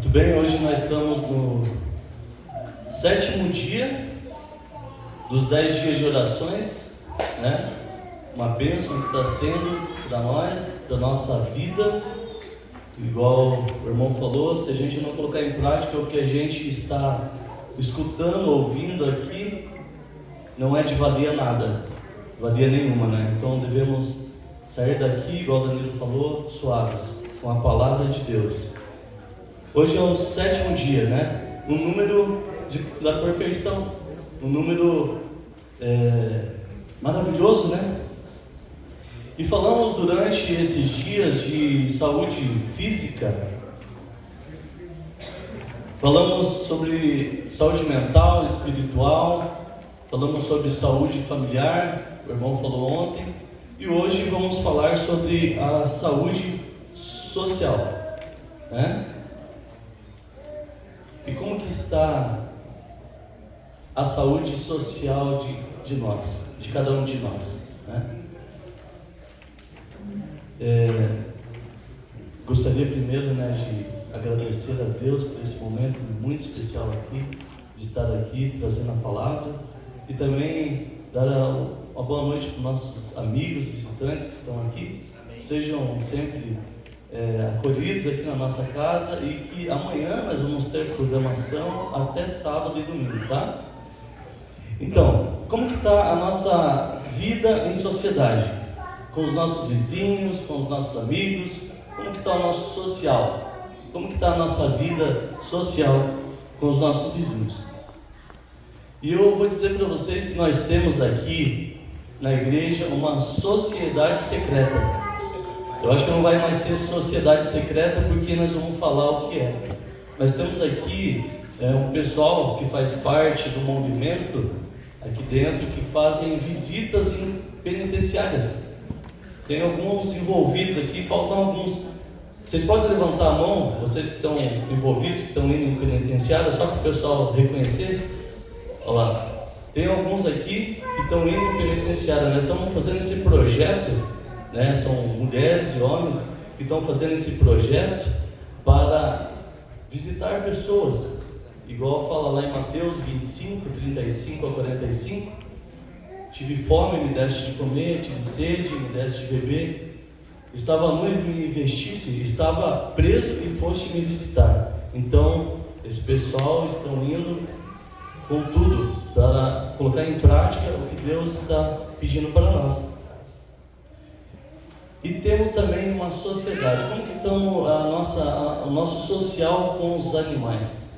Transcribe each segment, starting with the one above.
Muito bem, hoje nós estamos no 7º dia dos 10 dias de orações, né? Uma bênção que está sendo para nós, da nossa vida. Igual o irmão falou, se a gente não colocar em prática o que a gente está escutando, ouvindo aqui, não é de valia nada, valia nenhuma, né? Então devemos sair daqui, igual o Danilo falou, suaves, com a palavra de Deus. Hoje é o 7º dia, né? Um número da perfeição, um número maravilhoso, né? E falamos durante esses dias de saúde física, falamos sobre saúde mental, espiritual, falamos sobre saúde familiar, o irmão falou ontem, e hoje vamos falar sobre a saúde social, né? E como que está a saúde social de nós, de cada um de nós, né? Gostaria primeiro, né, de agradecer a Deus por esse momento muito especial aqui, de estar aqui trazendo a palavra, e também dar uma boa noite para os nossos amigos, visitantes que estão aqui. Sejam sempre acolhidos aqui na nossa casa, e que amanhã nós vamos ter programação até sábado e domingo, tá? Então, como que está a nossa vida em sociedade? Com os nossos vizinhos, com os nossos amigos, como que está o nosso social? Como que está a nossa vida social com os nossos vizinhos? E eu vou dizer para vocês que nós temos aqui na igreja uma sociedade secreta. Eu acho que não vai mais ser sociedade secreta, porque nós vamos falar o que é. Nós temos aqui um pessoal que faz parte do movimento aqui dentro, que fazem visitas em penitenciárias. Tem alguns envolvidos aqui, faltam alguns. Vocês podem levantar a mão, vocês que estão envolvidos, que estão indo em penitenciária, só para o pessoal reconhecer. Olha lá. Tem alguns aqui que estão indo em penitenciária. Nós estamos fazendo esse projeto, né? São mulheres e homens que estão fazendo esse projeto para visitar pessoas. Igual fala lá em Mateus 25, 35 a 45. Tive fome, me deste de comer, tive sede, me deste de beber. Estava nu e me vestisse, estava preso e foste me visitar. Então, esse pessoal estão indo com tudo para colocar em prática o que Deus está pedindo para nós. E temos também uma sociedade. Como que estamos o nosso social com os animais?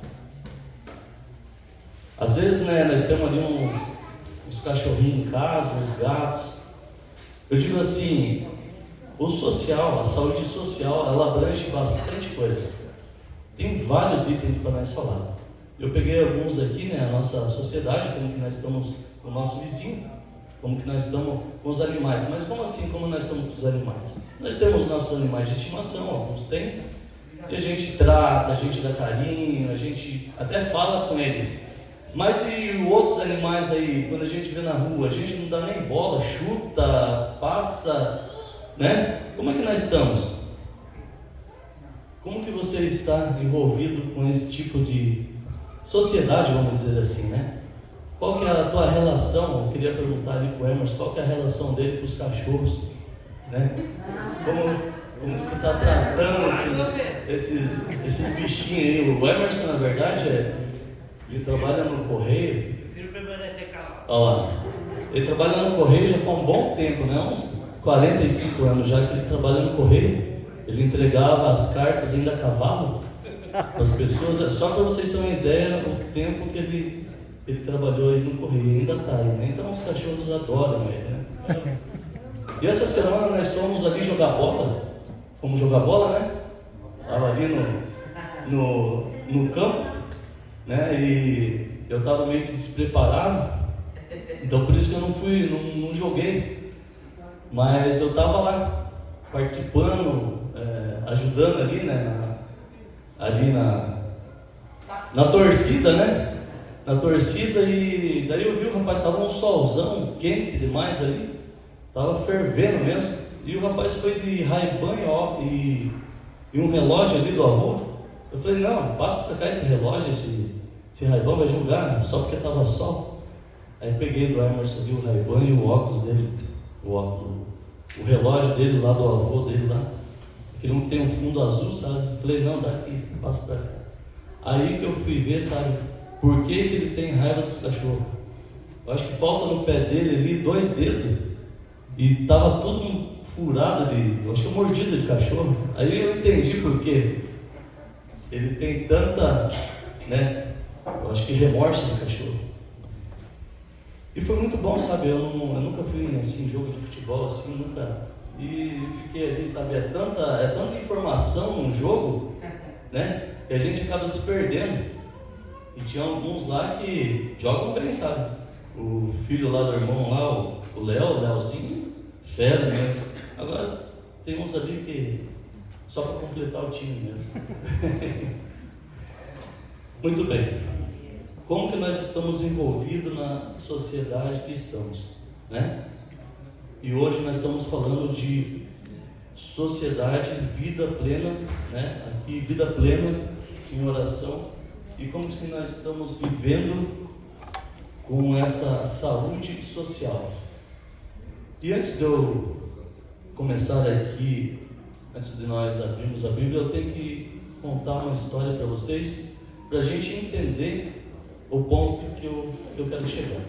Às vezes, né, nós temos ali uns cachorrinhos em casa, uns gatos. Eu digo assim, o social, a saúde social, ela abrange bastante coisas. Tem vários itens para nós falar. Eu peguei alguns aqui, né, a nossa sociedade, como que nós estamos com o nosso vizinho, como que nós estamos com os animais. Mas como assim, como nós estamos com os animais? Nós temos nossos animais de estimação, alguns têm, e a gente trata, a gente dá carinho, a gente até fala com eles. Mas e outros animais aí, quando a gente vê na rua, a gente não dá nem bola, chuta, passa, né? Como é que nós estamos? Como que você está envolvido com esse tipo de sociedade, vamos dizer assim, né? Qual que é a tua relação? Eu queria perguntar ali para o Emerson, qual que é a relação dele com os cachorros, né? Como que você está tratando esses bichinhos aí? O Emerson, na verdade, ele trabalha no correio. Prefiro permanecer calado. Olha lá. Ele trabalha no correio já faz um bom tempo, né? Uns 45 anos já que ele trabalha no correio. Ele entregava as cartas ainda a cavalo para as pessoas. Só para vocês terem uma ideia, o tempo que ele trabalhou aí no correio. Ainda está aí, né? Então os cachorros adoram ele, né? E essa semana nós fomos ali jogar bola. Fomos jogar bola, né? Estava ali no campo, né? E eu estava meio que despreparado, então por isso que eu não joguei, mas eu estava lá participando, ajudando ali, né? Na torcida, né? Na torcida, e daí eu vi o rapaz, estava um solzão quente demais ali, estava fervendo mesmo, e o rapaz foi de Ray-Ban e um relógio ali do avô. Eu falei, não, passa para cá esse relógio, esse Ray-Ban vai julgar só porque estava sol. Aí peguei do Emerson ali o Ray-Ban e o óculos dele, o relógio dele lá, do avô dele lá, aquele um que tem um fundo azul, sabe? Falei, não, dá aqui, passa para cá. Aí que eu fui ver, sabe, por que ele tem raiva dos cachorros. Eu acho que falta no pé dele ali 2 dedos e estava tudo furado ali, eu acho que é mordida de cachorro. Aí eu entendi por quê. Ele tem tanta, né, eu acho que remorso de cachorro. E foi muito bom, sabe, eu nunca fui assim, em jogo de futebol, assim, nunca. E fiquei ali, sabe, é tanta informação num jogo, né, que a gente acaba se perdendo. E tinha alguns lá que jogam bem, sabe. O filho lá do irmão lá, o Leozinho, fera mesmo. Agora tem uns ali que só para completar o time mesmo. Muito bem. Como que nós estamos envolvidos na sociedade que estamos, né? E hoje nós estamos falando de sociedade, vida plena, né? Aqui, vida plena em oração. E como que nós estamos vivendo com essa saúde social. E antes de eu começar aqui, antes de nós abrirmos a Bíblia, eu tenho que contar uma história para vocês, para a gente entender o ponto que eu quero chegar.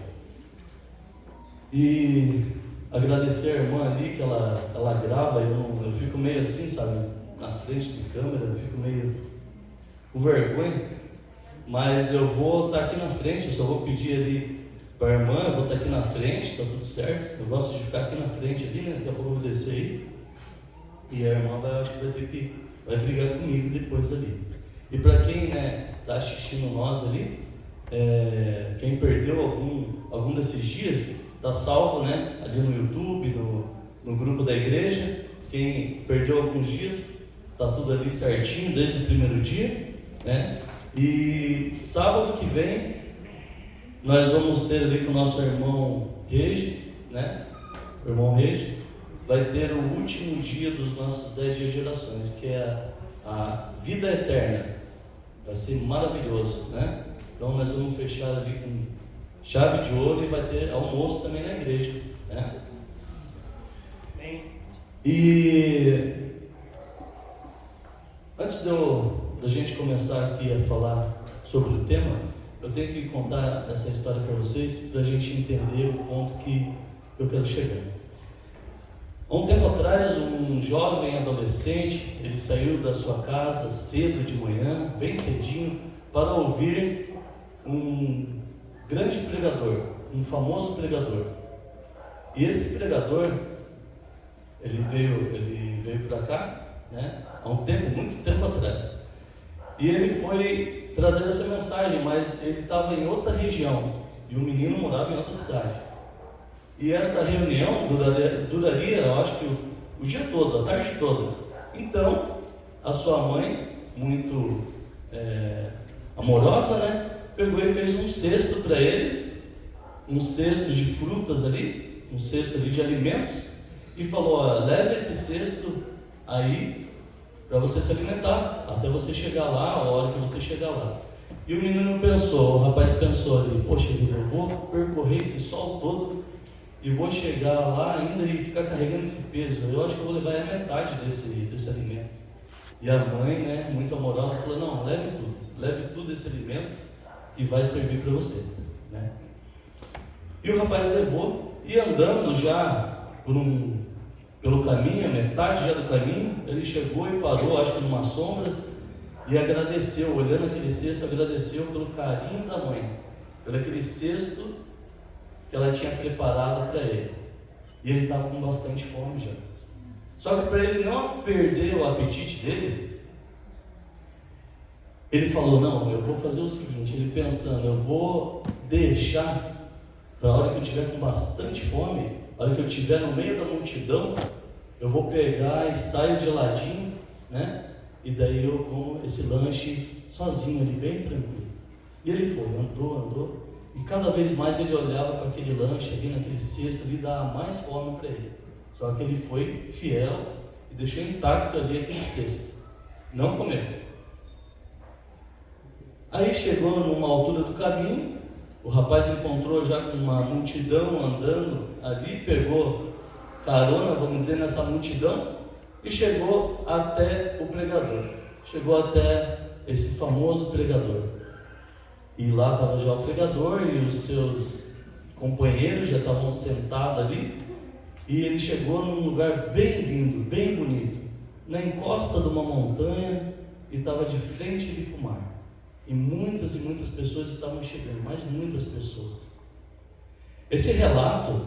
E agradecer a irmã ali, que ela grava, eu fico meio assim, sabe, na frente de câmera, eu fico meio com vergonha, mas eu vou estar aqui na frente, eu só vou pedir ali para a irmã, eu vou estar aqui na frente, está tudo certo, eu gosto de ficar aqui na frente ali, né, daqui a pouco eu vou descer aí, e a irmã acho que vai brigar comigo depois ali. E para quem, né, está assistindo nós ali, quem perdeu algum desses dias, está salvo, né, ali no YouTube, no grupo da igreja. Quem perdeu alguns dias, está tudo ali certinho desde o primeiro dia, né? E sábado que vem nós vamos ter ali com o nosso irmão Regi, né? O irmão Regi vai ter o último dia dos nossos 10 dias de orações, que é a vida eterna. Vai ser maravilhoso, né? Então nós vamos fechar ali com chave de ouro e vai ter almoço também na igreja, né? Sim. E antes da gente começar aqui a falar sobre o tema, eu tenho que contar essa história para vocês, para a gente entender o ponto que eu quero chegar. Há um tempo atrás, um jovem adolescente, ele saiu da sua casa cedo de manhã, bem cedinho, para ouvir um grande pregador, um famoso pregador. E esse pregador, ele veio para cá, né, há muito tempo atrás. E ele foi trazer essa mensagem, mas ele estava em outra região e o menino morava em outra cidade. E essa reunião duraria, eu acho que o dia todo, a tarde toda. Então, a sua mãe, muito amorosa, né, pegou e fez um cesto para ele, um cesto de frutas ali, um cesto ali de alimentos, e falou: leve esse cesto aí para você se alimentar, até você chegar lá, a hora que você chegar lá. E o menino pensou, o rapaz pensou ali: poxa vida, eu vou percorrer esse sol todo e vou chegar lá ainda e ficar carregando esse peso. Eu acho que eu vou levar a metade desse alimento. E a mãe, né, muito amorosa, falou: não, leve tudo esse alimento que vai servir para você, né? E o rapaz levou, e andando já pelo caminho, a metade já do caminho, ele chegou e parou, acho que numa sombra, e agradeceu, olhando aquele cesto, agradeceu pelo carinho da mãe, pelo aquele cesto que ela tinha preparado para ele. E ele estava com bastante fome já. Só que para ele não perder o apetite dele, ele falou: não, eu vou fazer o seguinte, ele pensando, eu vou deixar para a hora que eu estiver com bastante fome, a hora que eu estiver no meio da multidão, eu vou pegar e saio de ladinho, né? E daí eu como esse lanche sozinho ali, bem tranquilo. E ele foi, andou, e cada vez mais ele olhava para aquele lanche ali, naquele cesto ali, dava mais fome para ele. Só que ele foi fiel e deixou intacto ali aquele cesto. Não comeu. Aí chegou numa altura do caminho, o rapaz encontrou já com uma multidão andando ali, pegou carona, vamos dizer, nessa multidão, e chegou até o pregador, chegou até esse famoso pregador. E lá estava já o pregador e os seus companheiros já estavam sentados ali, e ele chegou num lugar bem lindo, bem bonito, na encosta de uma montanha, e estava de frente ali para o mar. E muitas pessoas estavam chegando, mas muitas pessoas. Esse relato,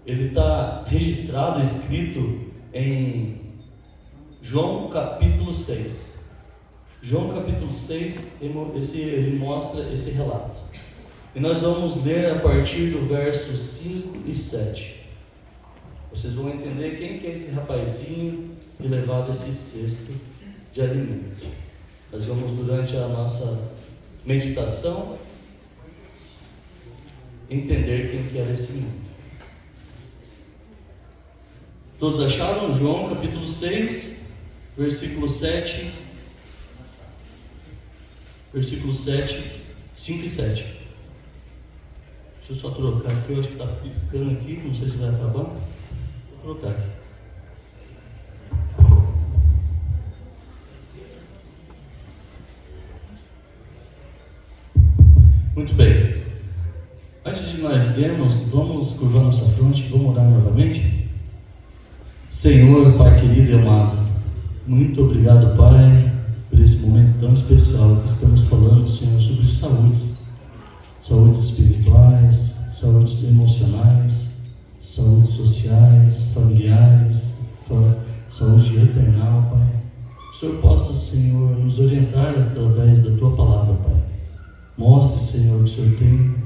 ele está registrado, escrito em João capítulo 6. João capítulo 6, ele mostra esse relato. E nós vamos ler a partir do verso 5 e 7. Vocês vão entender quem que é esse rapazinho que levava esse cesto de alimento. Nós vamos, durante a nossa meditação, entender quem que era esse mundo. Todos acharam? João capítulo 6, versículo 7, 5 e 7. Deixa eu só trocar aqui, eu acho que está piscando aqui, não sei se vai acabar. Vou trocar aqui. Muito bem. Antes de nós lermos, vamos curvar nossa fronte e vamos orar novamente. Senhor, Pai querido e amado, muito obrigado, Pai, por esse momento tão especial que estamos falando, Senhor, sobre saúdes espirituais, saúdes emocionais, saúdes sociais, familiares, saúde eternal, Pai. Que o Senhor possa, Senhor, nos orientar através da Tua palavra, Pai. Mostre, Senhor, o que o Senhor tem,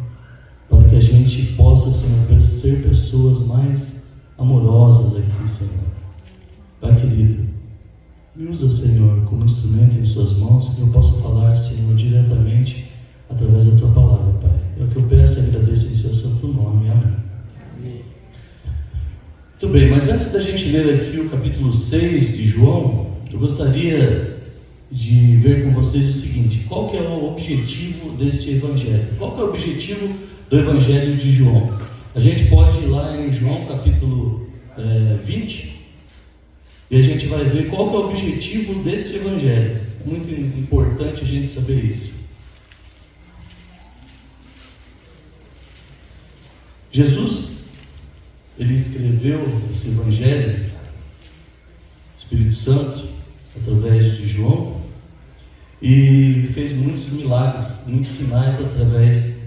para que a gente possa, Senhor, ser pessoas mais amorosas aqui, Senhor. Pai querido, me usa, Senhor, como instrumento em Suas mãos, que eu possa falar, Senhor, diretamente através da Tua palavra, Pai. É o que eu peço e agradeço em Seu santo nome. Amém. Muito bem, mas antes da gente ler aqui o capítulo 6 de João, eu gostaria de ver com vocês o seguinte: qual que é o objetivo deste evangelho? Qual que é o objetivo do evangelho de João? A gente pode ir lá em João capítulo 20 e a gente vai ver qual que é o objetivo deste evangelho. É muito importante a gente saber isso. Jesus, ele escreveu esse evangelho, Espírito Santo, através de João, e fez muitos milagres, muitos sinais através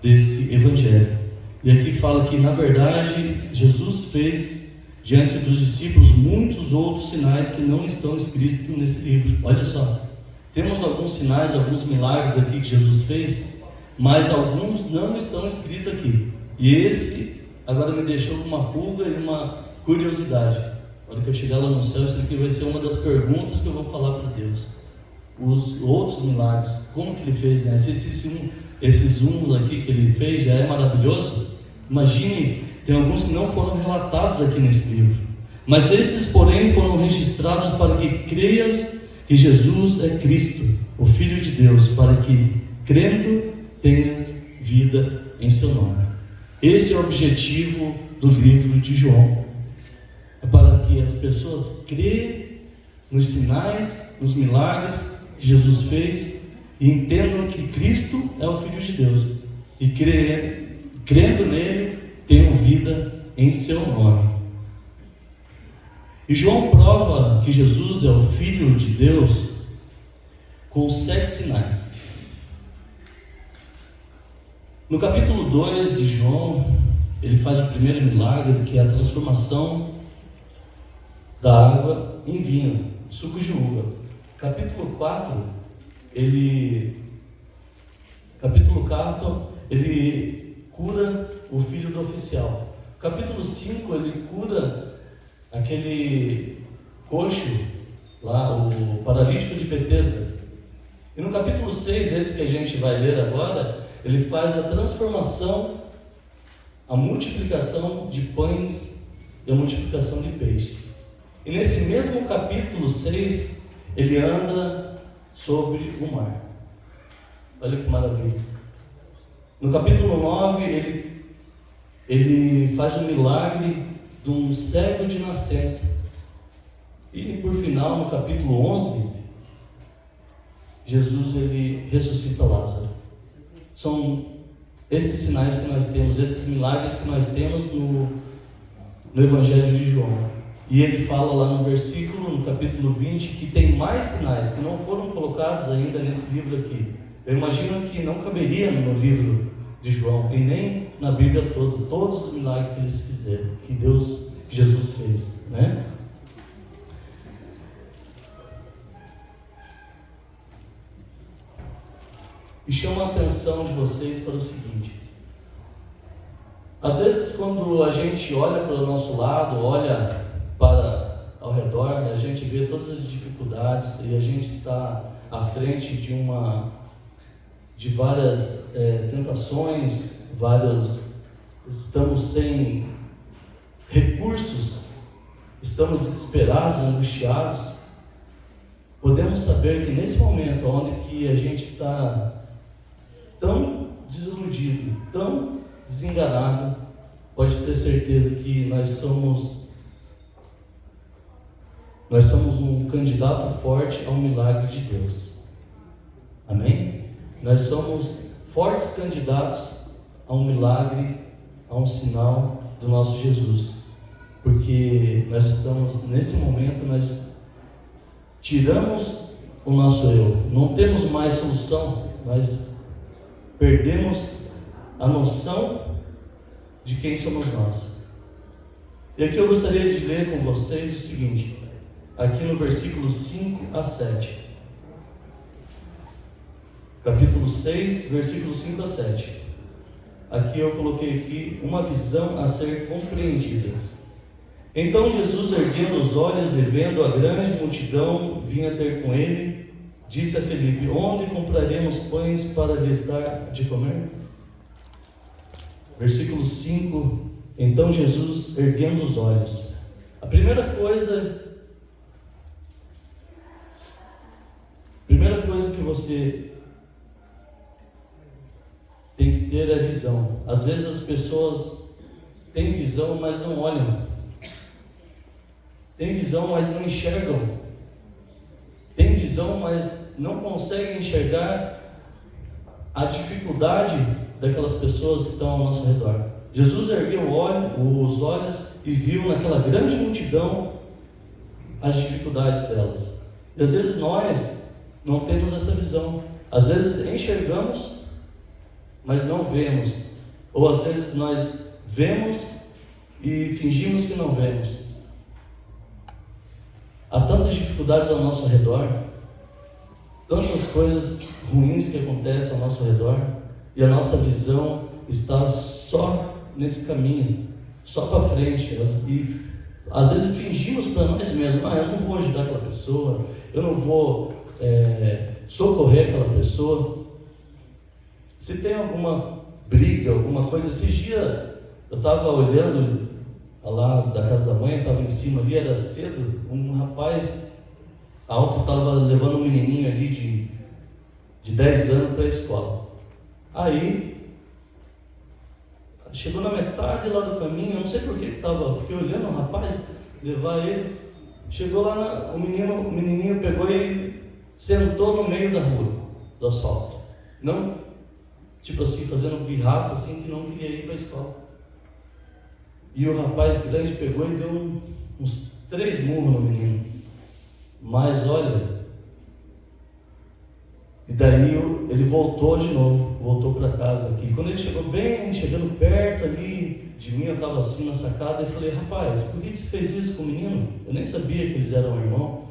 desse evangelho. E aqui fala que, na verdade, Jesus fez diante dos discípulos muitos outros sinais que não estão escritos nesse livro. Olha só, temos alguns sinais, alguns milagres aqui que Jesus fez, mas alguns não estão escritos aqui. E esse agora me deixou com uma pulga e uma curiosidade. Na hora que eu chegar lá no céu, isso aqui vai ser uma das perguntas que eu vou falar para Deus. Os outros milagres, como que ele fez, né? Esses aqui que ele fez já é maravilhoso. Imagine, tem alguns que não foram relatados aqui nesse livro, mas esses, porém, foram registrados para que creias que Jesus é Cristo, o Filho de Deus, para que, crendo, tenhas vida em seu nome. Esse é o objetivo do livro de João, é para que as pessoas creiam nos sinais, nos milagres que Jesus fez e entendam que Cristo é o Filho de Deus e crendo nele, tenham vida em seu nome. E João prova que Jesus é o Filho de Deus com 7 sinais. No capítulo 2 de João, ele faz o primeiro milagre, que é a transformação da água em vinho, suco de uva. Capítulo 4, ele cura o filho do oficial. Capítulo 5, ele cura aquele coxo lá, o paralítico de Betesda. E no capítulo 6, esse que a gente vai ler agora, ele faz a transformação, a multiplicação de pães e a multiplicação de peixes. E nesse mesmo capítulo 6, ele anda sobre o mar. Olha que maravilha. No capítulo 9, ele faz um milagre de um cego de nascença. E por final, no capítulo 11, Jesus ele ressuscita Lázaro. São esses sinais que nós temos, esses milagres que nós temos no Evangelho de João. E ele fala lá no versículo, no capítulo 20, que tem mais sinais que não foram colocados ainda nesse livro aqui. Eu imagino que não caberia no livro de João e nem na Bíblia toda, todos os milagres que eles fizeram, que Jesus fez, né? E chamo a atenção de vocês para o seguinte: às vezes quando a gente olha para o nosso lado, olha para ao redor, a gente vê todas as dificuldades e a gente está à frente de várias tentações, estamos sem recursos, estamos desesperados, angustiados. Podemos saber que nesse momento onde que a gente está tão desiludido, tão desenganado, pode ter certeza que nós somos um candidato forte ao milagre de Deus. Amém? Nós somos fortes candidatos a um milagre, a um sinal do nosso Jesus, porque nós estamos, nesse momento, nós tiramos o nosso eu, não temos mais solução, nós perdemos a noção de quem somos nós. E aqui eu gostaria de ler com vocês o seguinte, aqui no versículo 5 a 7. Capítulo 6, versículos 5 a 7. Aqui eu coloquei aqui uma visão a ser compreendida. Então Jesus, erguendo os olhos e vendo a grande multidão vinha ter com ele, disse a Filipe: onde compraremos pães para lhes dar de comer? Versículo 5. Então Jesus, erguendo os olhos. A primeira coisa que você tem que ter é visão. Às vezes as pessoas têm visão, mas não olham. Tem visão, mas não enxergam. Tem visão, mas não conseguem enxergar a dificuldade daquelas pessoas que estão ao nosso redor. Jesus ergueu os olhos e viu naquela grande multidão as dificuldades delas. E às vezes nós não temos essa visão. Às vezes enxergamos, mas não vemos. Ou às vezes nós vemos e fingimos que não vemos. Há tantas dificuldades ao nosso redor, tantas coisas ruins que acontecem ao nosso redor, e a nossa visão está só nesse caminho, só para frente. E às vezes fingimos para nós mesmos: eu não vou ajudar aquela pessoa, eu não vou socorrer aquela pessoa. Se tem alguma briga, alguma coisa, esses dias eu estava olhando lá da casa da mãe, estava em cima ali, era cedo, um rapaz alto estava levando um menininho ali de 10 anos para a escola. Aí chegou na metade lá do caminho, eu não sei por que fiquei olhando o rapaz levar ele. Chegou lá, o menininho pegou e sentou no meio da rua, do asfalto. Não, tipo assim, fazendo birraça assim, que não queria ir para a escola. E o rapaz grande pegou e deu uns 3 murros no menino. Mas olha, e daí ele voltou de novo, voltou para casa aqui. Quando ele chegou chegando perto ali de mim, eu estava assim na sacada, e falei: rapaz, por que você fez isso com o menino? Eu nem sabia que eles eram irmãos.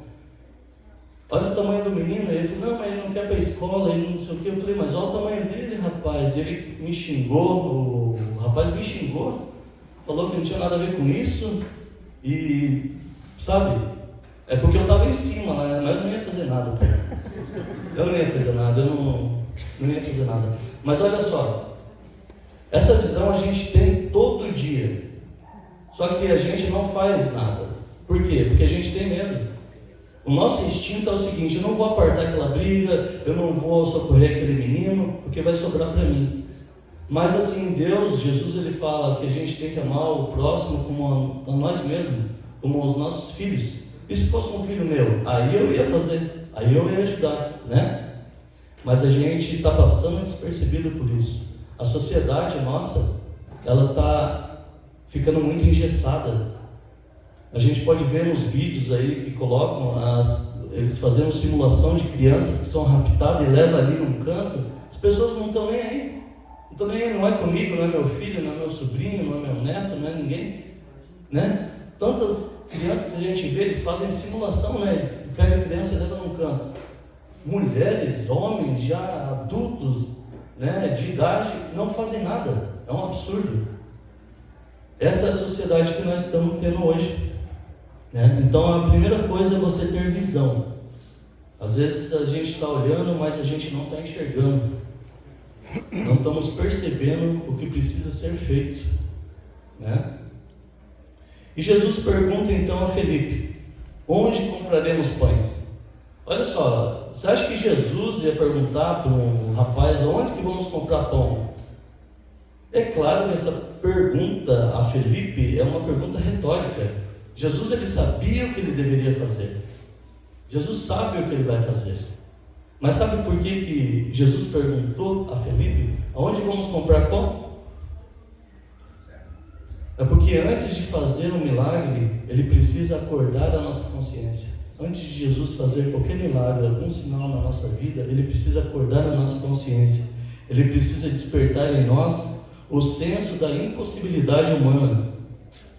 Olha o tamanho do menino. Ele falou: não, mas ele não quer ir para a escola, ele não sei o que. Eu falei: mas olha o tamanho dele, rapaz. Ele me xingou, o rapaz me xingou, falou que não tinha nada a ver com isso. E, sabe, é porque eu estava em cima lá, mas eu não ia fazer nada. Eu não ia fazer nada, eu não ia fazer nada. Mas olha só, essa visão a gente tem todo dia. Só que a gente não faz nada. Por quê? Porque a gente tem medo. O nosso instinto é o seguinte: eu não vou apartar aquela briga, eu não vou socorrer aquele menino, porque vai sobrar para mim. Mas assim, Deus, Jesus, ele fala que a gente tem que amar o próximo como a nós mesmos, como os nossos filhos. E se fosse um filho meu, aí eu ia fazer, aí eu ia ajudar, né? Mas a gente está passando despercebido por isso. A sociedade nossa, ela está ficando muito engessada. A gente pode ver nos vídeos aí que colocam, eles fazendo simulação de crianças que são raptadas e levam ali num canto. As pessoas não estão nem aí. Não estão nem aí, não é comigo, não é meu filho, não é meu sobrinho, não é meu neto, não é ninguém. Né? Tantas crianças que a gente vê, eles fazem simulação, né? Pega a criança e leva num canto. Mulheres, homens, já adultos, né, de idade, não fazem nada. É um absurdo. Essa é a sociedade que nós estamos tendo hoje. Né? Então a primeira coisa é você ter visão. Às vezes a gente está olhando, mas a gente não está enxergando. Não estamos percebendo o que precisa ser feito. Né? E Jesus pergunta então a Felipe: onde compraremos pães? Olha só, você acha que Jesus ia perguntar para um rapaz onde que vamos comprar pão? É claro que essa pergunta a Felipe é uma pergunta retórica. Jesus, ele sabia o que ele deveria fazer. Jesus sabe o que ele vai fazer. Mas sabe por que Jesus perguntou a Felipe aonde vamos comprar pão? É porque antes de fazer um milagre, ele precisa acordar a nossa consciência. Antes de Jesus fazer qualquer milagre, algum sinal na nossa vida, ele precisa acordar a nossa consciência. Ele precisa despertar em nós o senso da impossibilidade humana,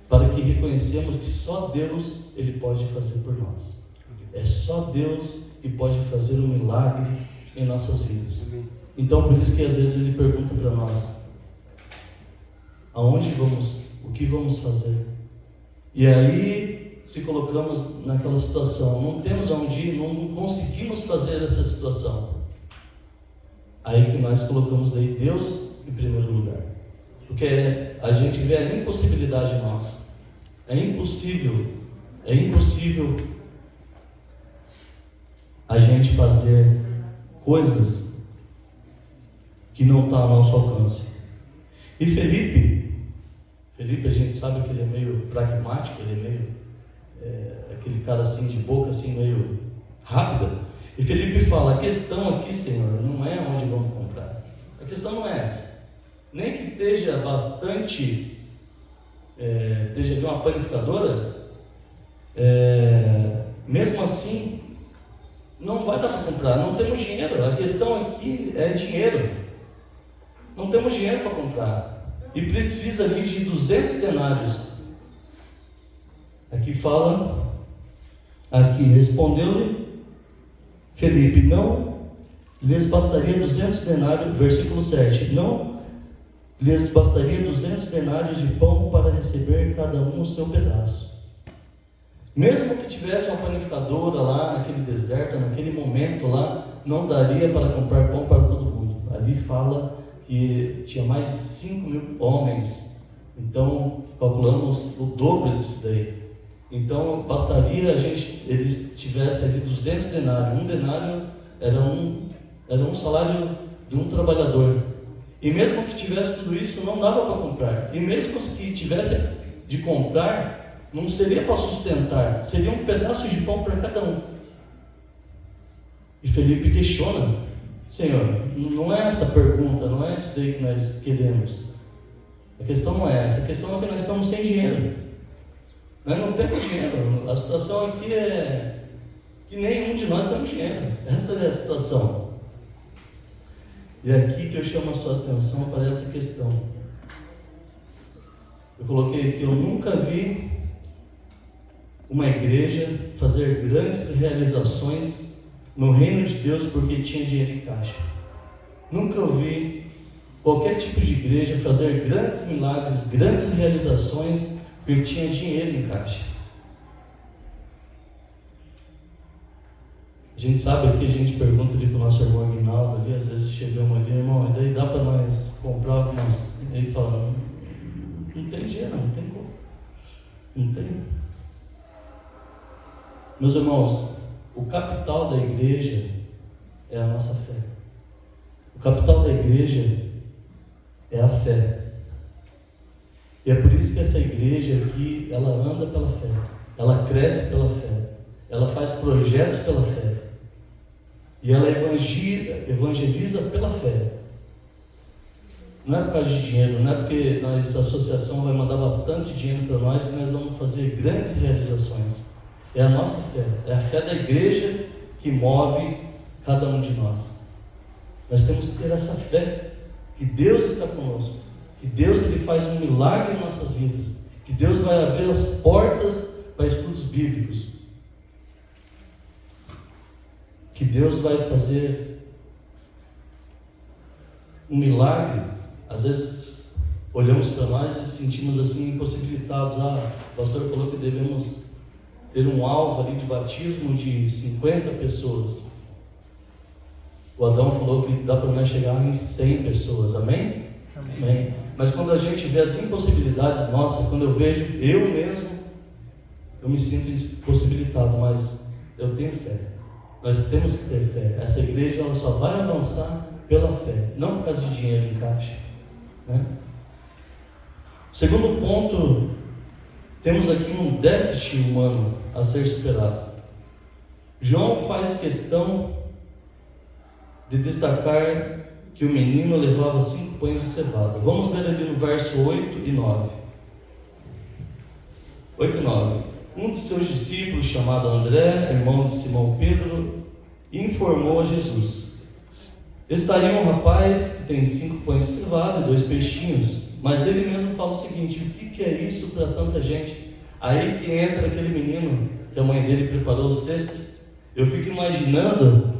para que reconhecemos que só Deus ele pode fazer por nós. É só Deus que pode fazer um milagre em nossas vidas. Então, por isso que às vezes ele pergunta para nós: aonde vamos? O que vamos fazer? E aí, se colocamos naquela situação, não temos aonde ir, não conseguimos fazer essa situação, aí que nós colocamos daí Deus em primeiro lugar. Porque a gente vê a impossibilidade nossa. É impossível a gente fazer coisas que não estão ao nosso alcance. E Felipe, a gente sabe que ele é meio pragmático, ele é meio aquele cara assim de boca assim meio rápida. E Felipe fala: a questão aqui, Senhor, não é onde vamos comprar. A questão não é essa. Nem que esteja bastante, esteja de uma panificadora, mesmo assim, não vai dar para comprar, não temos dinheiro. A questão aqui é dinheiro. Não temos dinheiro para comprar. E precisa ali de 200 denários. Aqui fala, respondeu-lhe Felipe: não lhes bastaria 200 denários, versículo 7, não lhes bastaria 200 denários de pão para receber cada um o seu pedaço. Mesmo que tivesse uma panificadora lá naquele deserto, naquele momento lá, não daria para comprar pão para todo mundo. Ali fala que tinha mais de 5.000 homens, então calculamos o dobro disso daí. Então bastaria eles tivessem ali 200 denários. Um denário era um salário de um trabalhador. E mesmo que tivesse tudo isso, não dava para comprar. E mesmo que tivesse de comprar, não seria para sustentar, seria um pedaço de pão para cada um. E Felipe questiona: Senhor, não é essa a pergunta, não é isso daí que nós queremos. A questão não é essa, a questão é que nós estamos sem dinheiro. Nós não temos dinheiro. A situação aqui é que nenhum de nós temos dinheiro. Essa é a situação. E é aqui que eu chamo a sua atenção para essa questão. Eu coloquei aqui: eu nunca vi uma igreja fazer grandes realizações no reino de Deus porque tinha dinheiro em caixa. Nunca ouvi qualquer tipo de igreja fazer grandes milagres, grandes realizações porque tinha dinheiro em caixa. A gente sabe aqui, a gente pergunta ali para o nosso irmão Aguinaldo ali, às vezes chegamos ali: irmão, e daí dá para nós comprar algumas? E ele fala: não tem dinheiro, não tem como. Não tem. Meus irmãos, o capital da igreja é a nossa fé. O capital da igreja é a fé. E é por isso que essa igreja aqui, ela anda pela fé, ela cresce pela fé, ela faz projetos pela fé, e ela evangeliza pela fé. Não é por causa de dinheiro, não é porque a associação vai mandar bastante dinheiro para nós que nós vamos fazer grandes realizações. É a nossa fé, é a fé da igreja que move cada um de nós. Nós temos que ter essa fé, que Deus está conosco, que Deus ele faz um milagre em nossas vidas, que Deus vai abrir as portas para estudos bíblicos, que Deus vai fazer um milagre. Às vezes olhamos para nós e sentimos assim impossibilitados. O pastor falou que devemos ter um alvo ali de batismo de 50 pessoas. O Adão falou que dá para nós chegar em 100 pessoas, amém? Amém. Mas quando a gente vê as impossibilidades nossas, quando eu vejo eu mesmo, eu me sinto impossibilitado, mas eu tenho fé. Nós temos que ter fé. Essa igreja ela só vai avançar pela fé, não por causa de dinheiro em caixa, né? Segundo ponto, temos aqui um déficit humano a ser superado. João faz questão de destacar que o menino levava 5 pães de cevada. Vamos ler ali no verso 8 e 9. 8 e 9. Um de seus discípulos, chamado André, irmão de Simão Pedro, informou a Jesus: estaria um rapaz que tem 5 pães de cevada e 2 peixinhos. Mas ele mesmo fala o seguinte: o que é isso para tanta gente? Aí que entra aquele menino que a mãe dele preparou o cesto. Eu fico imaginando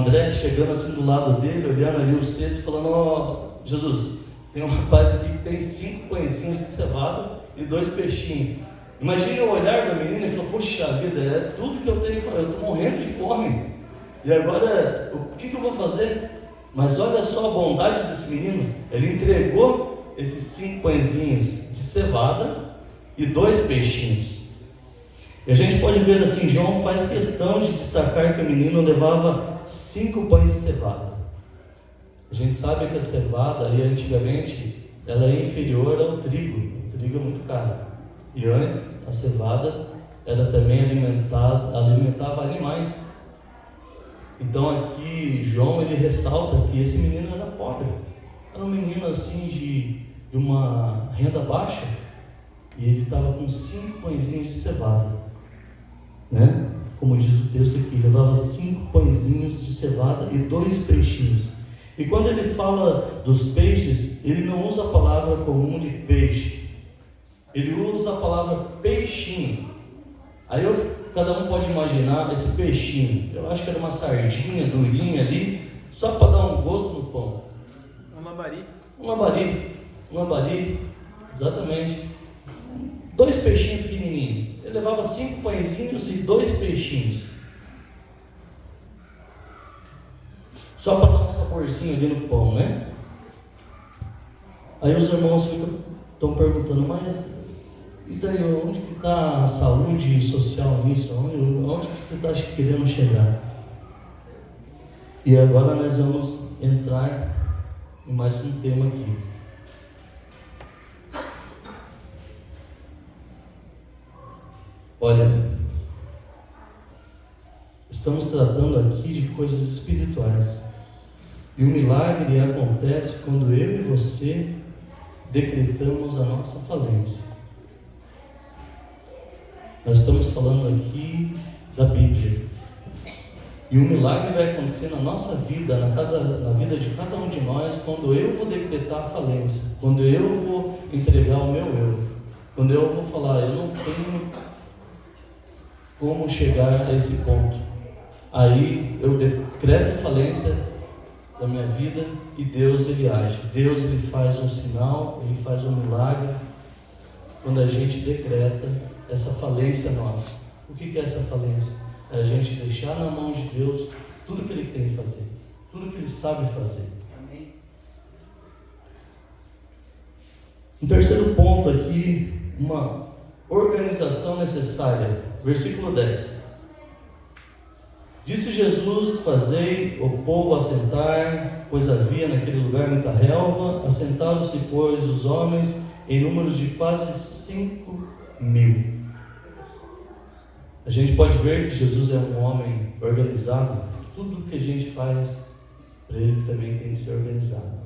André chegando assim do lado dele, olhando ali o cesto, falando: Jesus, tem um rapaz aqui que tem 5 pãezinhos de cevada e 2 peixinhos. Imagine o olhar do menino e falou: poxa vida, é tudo que eu tenho, eu estou morrendo de fome, e agora o que eu vou fazer? Mas olha só a bondade desse menino. Ele entregou esses 5 pãezinhos de cevada e 2 peixinhos. E a gente pode ver assim, João faz questão de destacar que o menino levava 5 pães de cevada. A gente sabe que a cevada, aí, antigamente, ela é inferior ao trigo. O trigo é muito caro. E antes, a cevada era também alimentava animais. Então aqui, João, ele ressalta que esse menino era pobre. Era um menino assim de uma renda baixa. E ele estava com 5 pãezinhos de cevada, né? Como diz o texto aqui, levava 5 pãezinhos de cevada e 2 peixinhos. E quando ele fala dos peixes, ele não usa a palavra comum de peixe, ele usa a palavra peixinho. Aí cada um pode imaginar esse peixinho. Eu acho que era uma sardinha durinha ali, só para dar um gosto no pão. Um lambari, exatamente. 2 peixinhos pequenininhos. Ele levava 5 pãezinhos e 2 peixinhos, só para dar um saborzinho ali no pão, né? Aí os irmãos estão perguntando: mas e daí, onde que está a saúde social nisso? Onde que você está querendo chegar? E agora nós vamos entrar em mais um tema aqui. Olha, estamos tratando aqui de coisas espirituais. E o milagre acontece quando eu e você decretamos a nossa falência. Nós estamos falando aqui da Bíblia. E o milagre vai acontecer na nossa vida, na vida de cada um de nós, quando eu vou decretar a falência, quando eu vou entregar o meu eu, quando eu vou falar: eu não tenho como chegar a esse ponto. Aí eu decreto falência da minha vida e Deus ele age. Deus ele faz um sinal, ele faz um milagre quando a gente decreta essa falência nossa. O que é essa falência? É a gente deixar na mão de Deus tudo que ele tem que fazer, tudo que ele sabe fazer. Amém. Um terceiro ponto aqui, organização necessária. Versículo 10. Disse Jesus: fazei o povo assentar, pois havia naquele lugar muita relva. Assentaram-se, pois, os homens em números de quase 5.000. A gente pode ver que Jesus é um homem organizado. Tudo que a gente faz para ele também tem que ser organizado.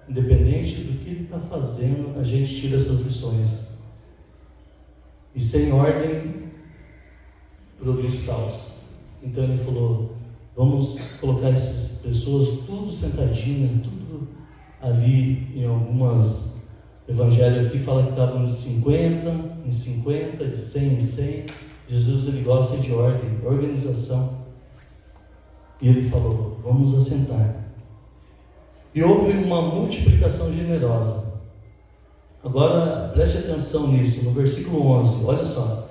Independente do que ele está fazendo, a gente tira essas lições. E sem ordem produz caos. Então ele falou: vamos colocar essas pessoas tudo sentadinha, tudo ali. Em algumas evangelhos aqui fala que estavam de 50 em 50, de 100 em 100. Jesus, ele gosta de ordem, organização. E ele falou: vamos assentar. E houve uma multiplicação generosa. Agora preste atenção nisso, no versículo 11, olha só.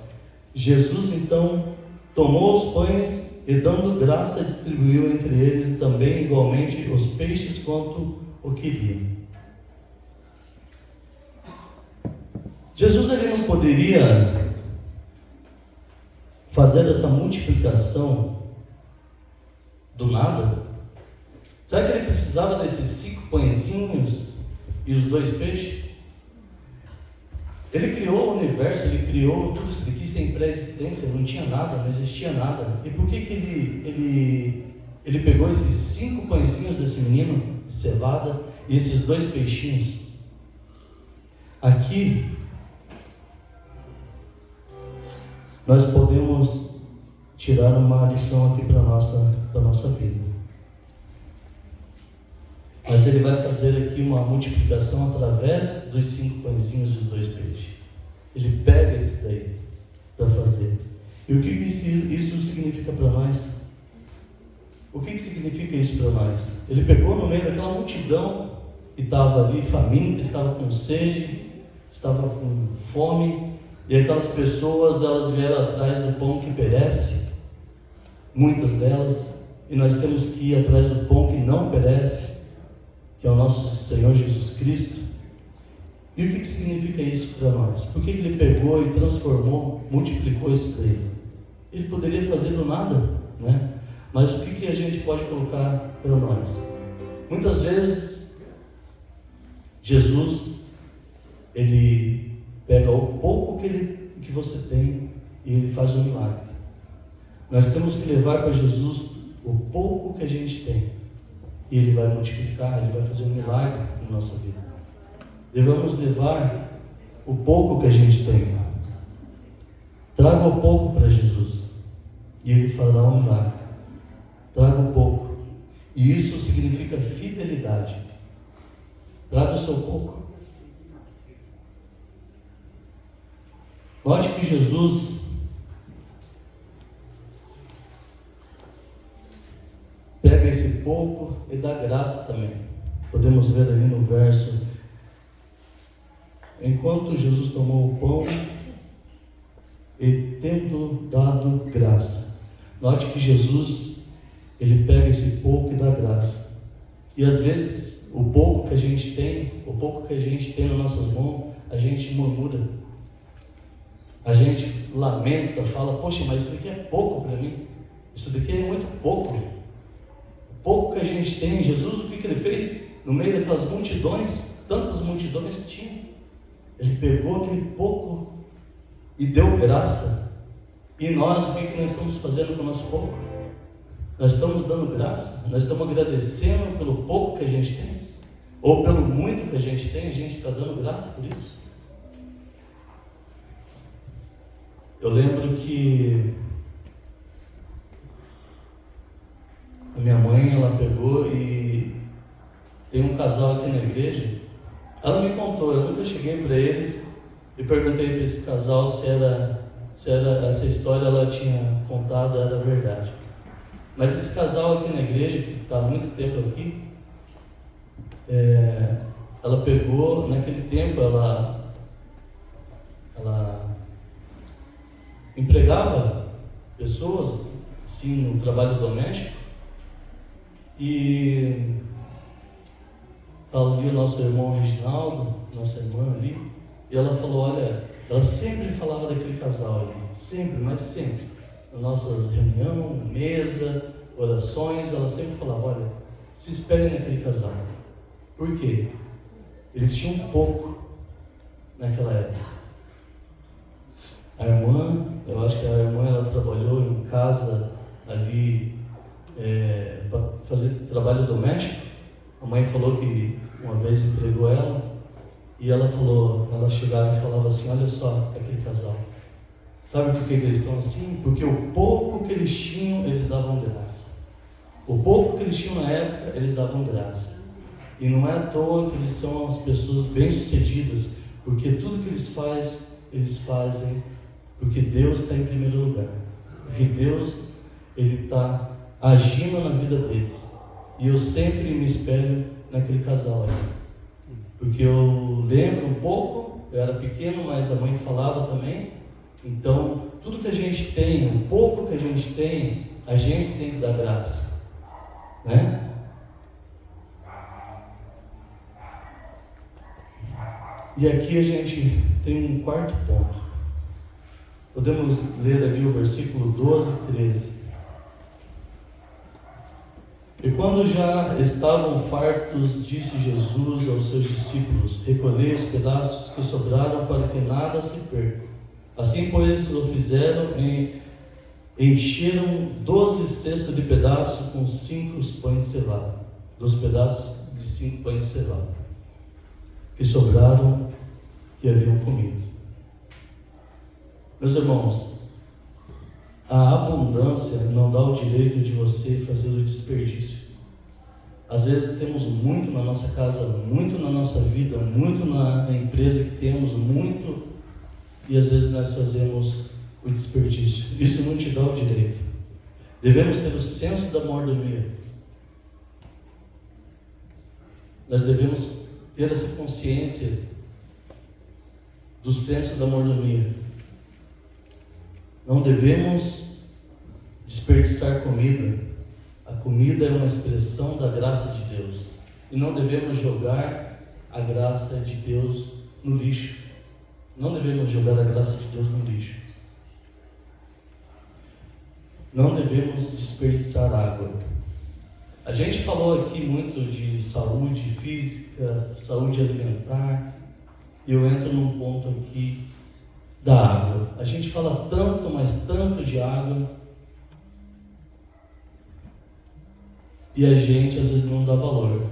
Jesus então tomou os pães e, dando graça, distribuiu entre eles, e também igualmente os peixes quanto o queriam. Jesus, ele não poderia fazer essa multiplicação do nada? Será que ele precisava desses 5 pãezinhos e os 2 peixes? Ele criou o universo, ele criou tudo isso aqui sem pré-existência, não tinha nada, não existia nada. E por que ele pegou esses 5 pãezinhos desse menino de cevada e esses 2 peixinhos? Aqui nós podemos tirar uma lição aqui para a nossa vida. Mas ele vai fazer aqui uma multiplicação através dos 5 pãezinhos e os 2 peixes. Ele pega isso daí para fazer. E o que isso significa para nós? O que significa isso para nós? Ele pegou no meio daquela multidão que estava ali faminta, estava com sede, estava com fome, e aquelas pessoas, elas vieram atrás do pão que perece, muitas delas, e nós temos que ir atrás do pão que não perece, que é o nosso Senhor Jesus Cristo. E o que significa isso para nós? Por que ele pegou e transformou, multiplicou isso daí? Ele poderia fazer do nada, né? Mas o que a gente pode colocar para nós? Muitas vezes, Jesus, ele pega o pouco que você tem e ele faz um milagre. Nós temos que levar para Jesus o pouco que a gente tem. E ele vai multiplicar, ele vai fazer um milagre na nossa vida. Devemos levar o pouco que a gente tem. Traga o pouco para Jesus e ele fará um milagre. Traga o pouco. E isso significa fidelidade. Traga o seu pouco. Note que Jesus pega esse pouco e dá graça também. Podemos ver ali no verso: enquanto Jesus tomou o pão e tendo dado graça. Note que Jesus, ele pega esse pouco e dá graça. E às vezes o pouco que a gente tem nas nossas mãos, a gente murmura, a gente lamenta, fala: poxa, mas isso daqui é pouco para mim, isso daqui é muito pouco. Pouco que a gente tem. Jesus, o que ele fez? No meio daquelas multidões, tantas multidões que tinha, ele pegou aquele pouco e deu graça. E nós, o que nós estamos fazendo com o nosso pouco? Nós estamos dando graça, nós estamos agradecendo pelo pouco que a gente tem, ou pelo muito que a gente tem, a gente está dando graça por isso. Eu lembro que a minha mãe, ela pegou e tem um casal aqui na igreja. Ela me contou, eu nunca cheguei para eles e perguntei para esse casal se essa história ela tinha contado, era verdade. Mas esse casal aqui na igreja, que está há muito tempo aqui, ela pegou, naquele tempo, ela empregava pessoas, assim, no trabalho doméstico. E ali o nosso irmão Reginaldo, nossa irmã ali, e ela falou: olha, ela sempre falava daquele casal ali, sempre, mas sempre. Nas nossas reuniões, mesa, orações, ela sempre falava, olha, se espelhem naquele casal. Por quê? Eles tinham pouco naquela época. A irmã, eu acho que a irmã, ela trabalhou em casa ali, para fazer trabalho doméstico. A mãe falou que uma vez empregou ela, e ela falou, ela chegava e falava assim, olha só aquele casal. Sabe por que eles estão assim? Porque o pouco que eles tinham, eles davam graça. O pouco que eles tinham na época, eles davam graça. E não é à toa que eles são as pessoas bem-sucedidas, porque tudo que eles fazem, eles fazem porque Deus está em primeiro lugar. Porque Deus, Ele está agindo na vida deles. E eu sempre me espelho naquele casal aí. Porque eu lembro um pouco, eu era pequeno, mas a mãe falava também. Então, tudo que a gente tem, o pouco que a gente tem que dar graça. Né? E aqui a gente tem um quarto ponto. Podemos ler ali o versículo 12 e 13. E quando já estavam fartos, disse Jesus aos seus discípulos, recolhei os pedaços que sobraram para que nada se perca. Assim, pois, o fizeram e encheram 12 cestos de pedaços com 5 pães selados. 2 pedaços de 5 pães selados, que sobraram, que haviam comido. Meus irmãos, a abundância não dá o direito de você fazer o desperdício. Às vezes temos muito na nossa casa, muito na nossa vida, muito na empresa que temos, muito, e às vezes nós fazemos o desperdício. Isso não te dá o direito. Devemos ter o senso da mordomia. Nós devemos ter essa consciência do senso da mordomia. Não devemos desperdiçar comida. A comida é uma expressão da graça de Deus. E não devemos jogar a graça de Deus no lixo. Não devemos jogar a graça de Deus no lixo. Não devemos desperdiçar água. A gente falou aqui muito de saúde física, saúde alimentar. E eu entro num ponto aqui da água. A gente fala tanto, mas tanto de água, e a gente às vezes não dá valor.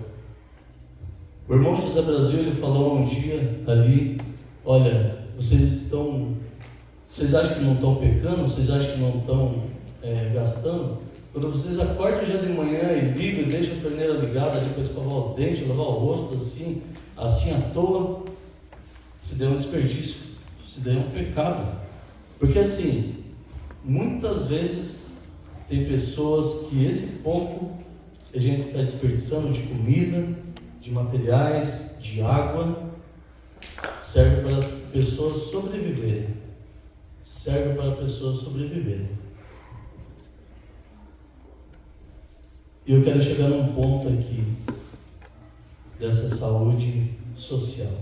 O irmão José Brasil, ele falou um dia ali, olha, vocês acham que não estão pecando? Vocês acham que não estão gastando? Quando vocês acordam já de manhã e ligam e deixam a torneira ligada ali para escovar o dente, lavar o rosto assim à toa, se deu um desperdício. Isso daí é um pecado. Porque assim, muitas vezes tem pessoas que esse pouco que a gente está desperdiçando de comida, de materiais, de água, serve para pessoas sobreviverem. Serve para pessoas sobreviverem. E eu quero chegar num ponto aqui dessa saúde social.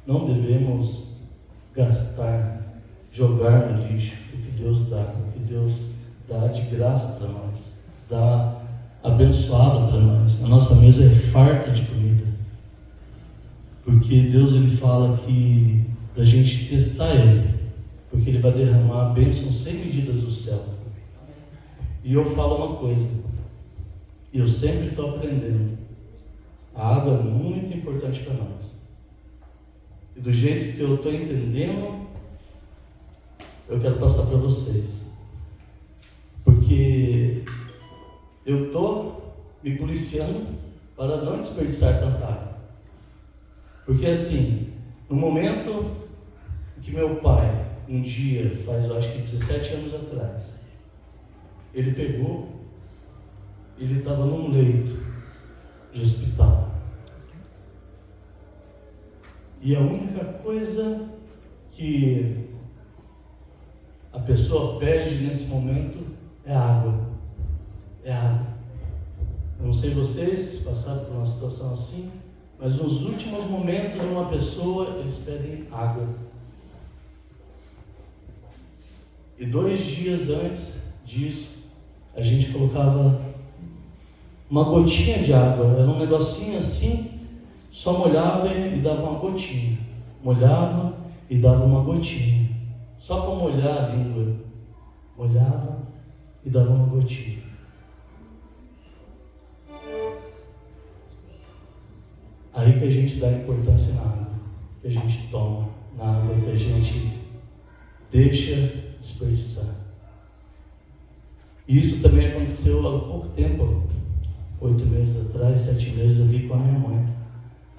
Não devemos gastar, jogar no lixo o que Deus dá, o que Deus dá de graça para nós, dá abençoado para nós. A nossa mesa é farta de comida, porque Deus, ele fala que para a gente testar Ele, porque Ele vai derramar bênçãos sem medidas do céu. E eu falo uma coisa, e eu sempre estou aprendendo, a água é muito importante para nós. E do jeito que eu estou entendendo, eu quero passar para vocês. Porque eu estou me policiando para não desperdiçar tanta água. Porque assim, no momento que meu pai, um dia, faz eu acho que 17 anos atrás, ele pegou, ele estava num leito de hospital. E a única coisa que a pessoa perde nesse momento é água. É água. Eu não sei vocês passaram por uma situação assim, mas nos últimos momentos de uma pessoa, eles pedem água. E 2 dias antes disso, a gente colocava uma gotinha de água, era um negocinho assim, só molhava e dava uma gotinha. Molhava e dava uma gotinha. Só para molhar a língua. Molhava e dava uma gotinha. Aí que a gente dá importância na água, que a gente toma, na água que a gente deixa desperdiçar. Isso também aconteceu há pouco tempo, 8 meses atrás, 7 meses ali com a minha mãe.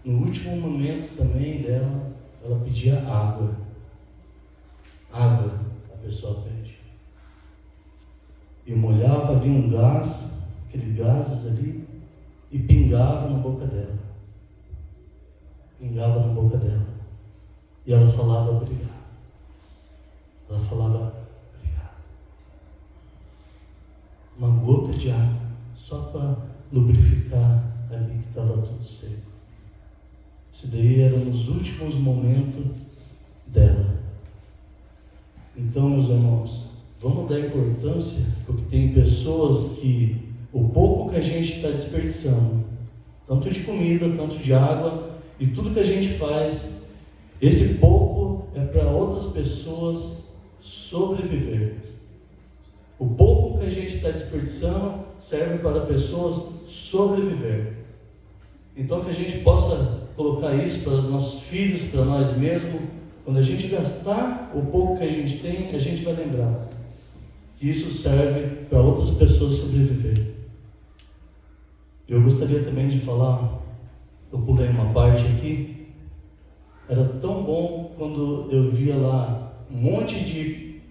No último momento também dela, ela pedia água. Água, a pessoa pede. E molhava ali um gás, aquele gases ali, e pingava na boca dela. Pingava na boca dela. E ela falava obrigado. Ela falava obrigado. Uma gota de água, só para lubrificar ali que estava tudo seco. Isso daí era nos últimos momentos dela. Então, meus irmãos, vamos dar importância, porque tem pessoas que o pouco que a gente está desperdiçando, tanto de comida, tanto de água, e tudo que a gente faz, esse pouco é para outras pessoas sobreviver. O pouco que a gente está desperdiçando serve para pessoas sobreviver. Então que a gente possa colocar isso para os nossos filhos, para nós mesmos. Quando a gente gastar o pouco que a gente tem, a gente vai lembrar que isso serve para outras pessoas sobreviver. Eu gostaria também de falar, eu pulei uma parte aqui, era tão bom quando eu via lá um monte de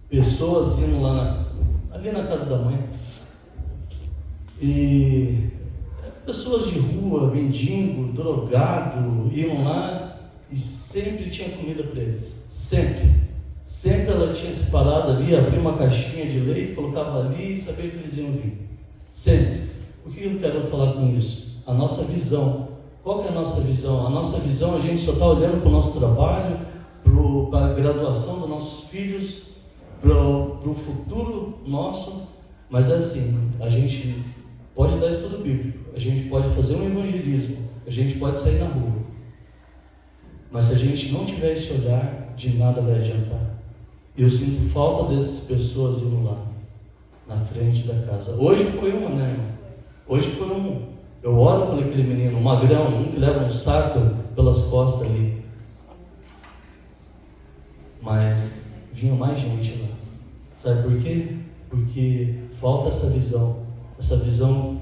pessoas indo lá ali na casa da mãe, e pessoas de rua, mendigo, drogado, iam lá e sempre tinha comida para eles, sempre ela tinha separado ali, abria uma caixinha de leite, colocava ali e sabia que eles iam vir, sempre. O que eu quero falar com isso? A nossa visão. Qual que é a nossa visão? A nossa visão, a gente só está olhando para o nosso trabalho, para a graduação dos nossos filhos, para o futuro nosso, mas é assim, a gente pode dar estudo bíblico, a gente pode fazer um evangelismo, a gente pode sair na rua, mas se a gente não tiver esse olhar, de nada vai adiantar. Eu sinto falta dessas pessoas indo lá, na frente da casa. Hoje foi uma, né, irmão? Hoje foi um. Eu oro por aquele menino, um magrão, um que leva um saco pelas costas ali. Mas vinha mais gente lá. Sabe por quê? Porque falta essa visão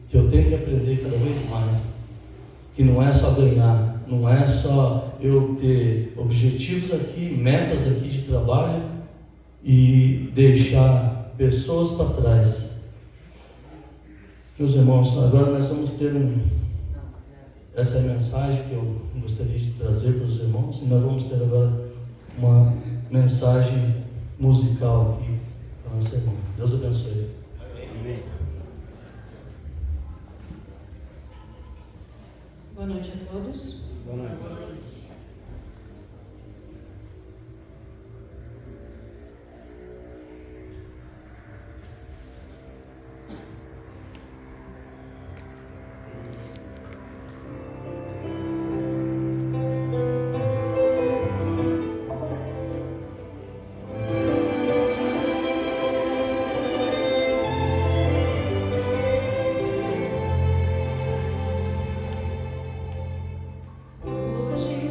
que eu tenho que aprender cada vez mais. Que não é só ganhar, não é só eu ter objetivos aqui, metas aqui de trabalho e deixar pessoas para trás. Meus irmãos, agora nós vamos ter essa é a mensagem que eu gostaria de trazer para os irmãos, e nós vamos ter agora uma mensagem musical aqui para o nosso irmão. Deus abençoe. Amém. Boa noite a todos. Boa noite. Hoje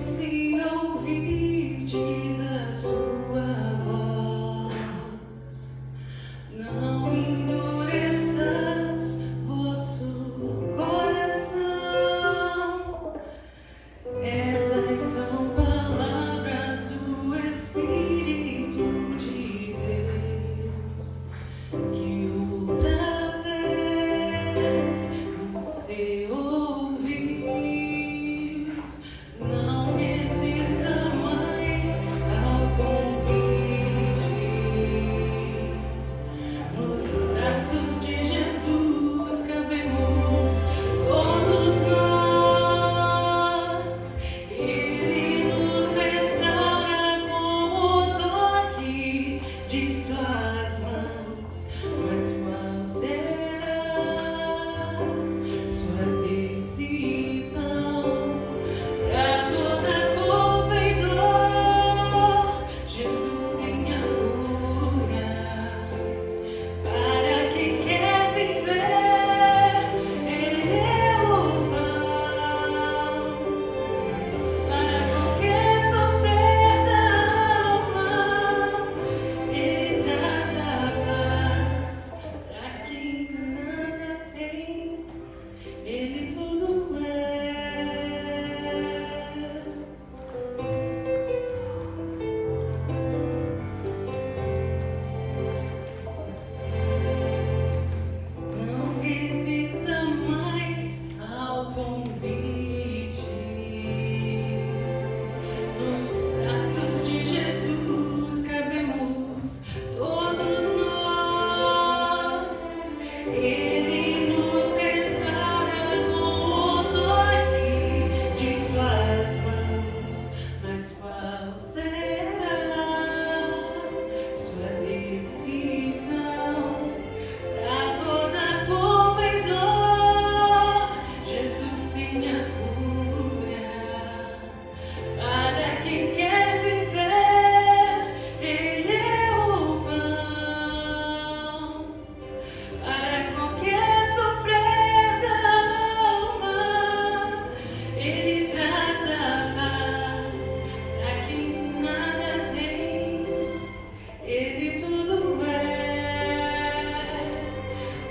qual será sua decisão pra toda culpa e dor. Jesus tem a cura para quem quer viver. Ele é o pão para qualquer sofrer da alma. Ele traz a paz pra quem nada tem. Ele tudo é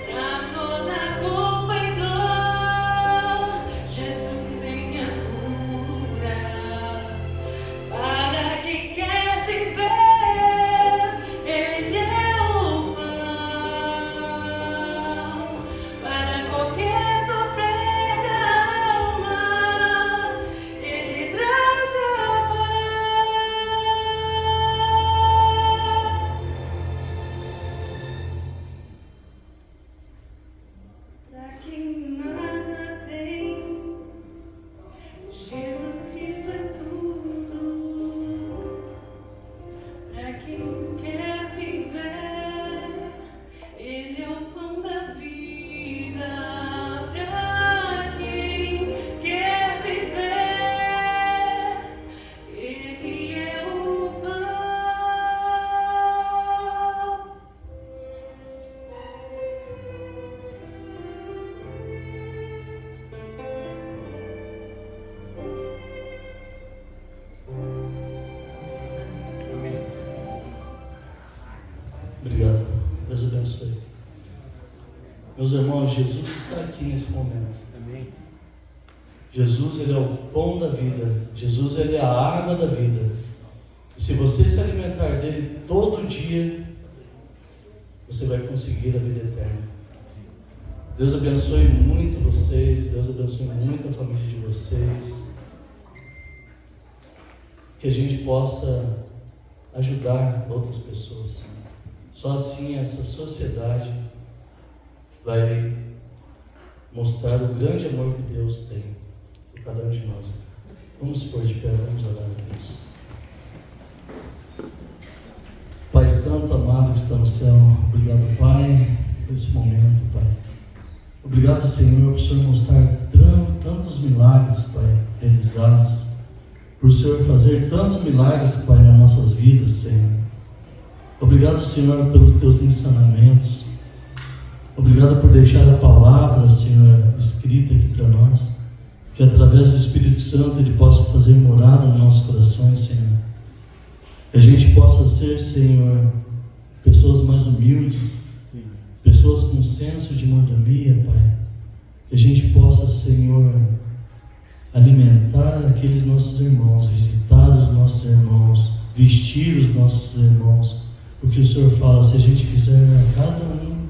pra toda culpa e dor. Jesus tem a cura para quem quer viver. Ele é o pão para qualquer sofrer da alma. Ele traz a paz pra quem nada tem. Jesus Cristo é tudo pra quem quer viver. Ele é o pão da vida pra quem quer viver. Ele é o pão. Obrigado. Deus abençoe. Meus irmãos, Jesus está aqui nesse momento. Amém. Jesus, Ele é o pão da vida. Jesus, Ele é a água da vida. E se você se alimentar dele todo dia, você vai conseguir a vida eterna. Deus abençoe muito vocês. Deus abençoe muito a família de vocês. Que a gente possa ajudar outras pessoas. Só assim essa sociedade vai mostrar o grande amor que Deus tem por cada um de nós. Vamos pôr de pé, vamos orar a Deus. Pai Santo, amado que está no céu, obrigado, Pai, por esse momento, Pai. Obrigado, Senhor, por o Senhor mostrar tantos milagres, Pai, realizados. Por o Senhor fazer tantos milagres, Pai, nas nossas vidas, Senhor. Obrigado, Senhor, pelos teus ensinamentos. Obrigado por deixar a palavra, Senhor, escrita aqui para nós. Que através do Espírito Santo Ele possa fazer morada nos nossos corações, Senhor. Que a gente possa ser, Senhor, pessoas mais humildes, pessoas com senso de mordomia, Pai. Que a gente possa, Senhor, alimentar aqueles nossos irmãos, visitar os nossos irmãos, vestir os nossos irmãos. Porque o Senhor fala, se a gente fizer a cada um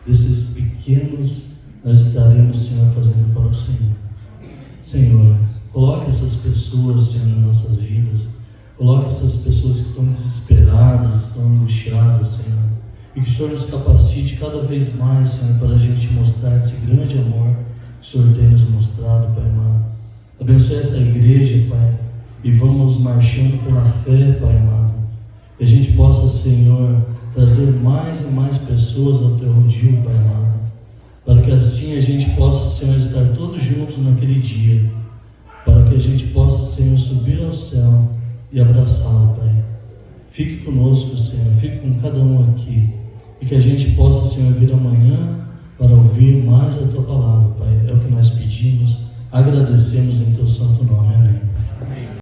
desses pequenos, nós estaremos, Senhor, fazendo para o Senhor. Senhor, coloque essas pessoas, Senhor, nas nossas vidas. Coloque essas pessoas que estão desesperadas, estão angustiadas, Senhor. E que o Senhor nos capacite cada vez mais, Senhor, para a gente mostrar esse grande amor que o Senhor tem nos mostrado, Pai amado. Abençoe essa igreja, Pai, e vamos marchando pela fé, Pai amado. Que a gente possa, Senhor, trazer mais e mais pessoas ao Teu rodízio, Pai amado. Para que assim a gente possa, Senhor, estar todos juntos naquele dia. Para que a gente possa, Senhor, subir ao céu e abraçá-lo, Pai. Fique conosco, Senhor, fique com cada um aqui. E que a gente possa, Senhor, vir amanhã para ouvir mais a Tua palavra, Pai. É o que nós pedimos, agradecemos em Teu santo nome. Amém.